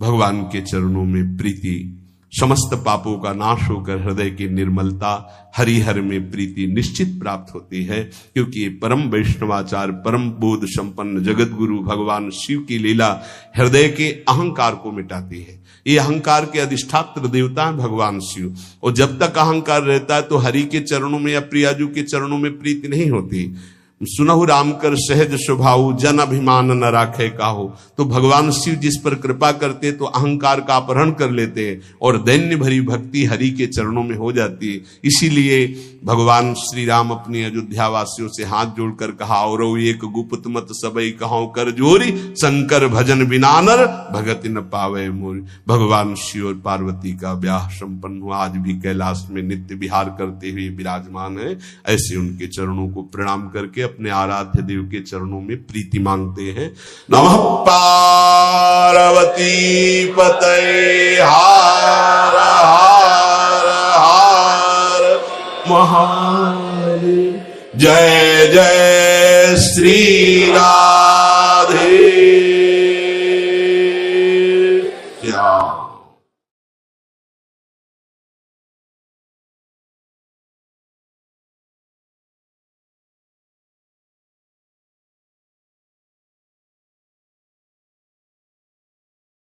[SPEAKER 1] भगवान के चरणों में प्रीति, समस्त पापों का नाश होकर हृदय की निर्मलता, हरिहर में प्रीति निश्चित प्राप्त होती है। क्योंकि ये परम वैष्णवाचार, परम बोध संपन्न जगत गुरु भगवान शिव की लीला हृदय के अहंकार को मिटाती है। ये अहंकार के अधिष्ठात्र देवता है भगवान शिव, और जब तक अहंकार रहता है तो हरि के चरणों में या प्रियाजू के चरणों में प्रीति नहीं होती। सुनहु राम कर सहज स्वभाव, जन अभिमान न राखे काहू। तो भगवान शिव जिस पर कृपा करते तो अहंकार का अपहरण कर लेते और दैन्य भरी भक्ति हरि के चरणों में हो जाती है। इसीलिए भगवान श्री राम अपनी अयोध्या वासियों से हाथ जोड़कर कहा, और एक गुप्त मत सबई कहां कर जोरी, शंकर भजन बिना नर भगति न पावे मोरी। भगवान शिव और पार्वती का ब्याह संपन्न हुआ, आज भी कैलाश में नित्य विहार करते हुए विराजमान है। ऐसे उनके चरणों को प्रणाम करके अपने आराध्य देव के चरणों में प्रीति मांगते हैं। नमः पार्वती पतये हार हार हार महादेव। जय जय श्री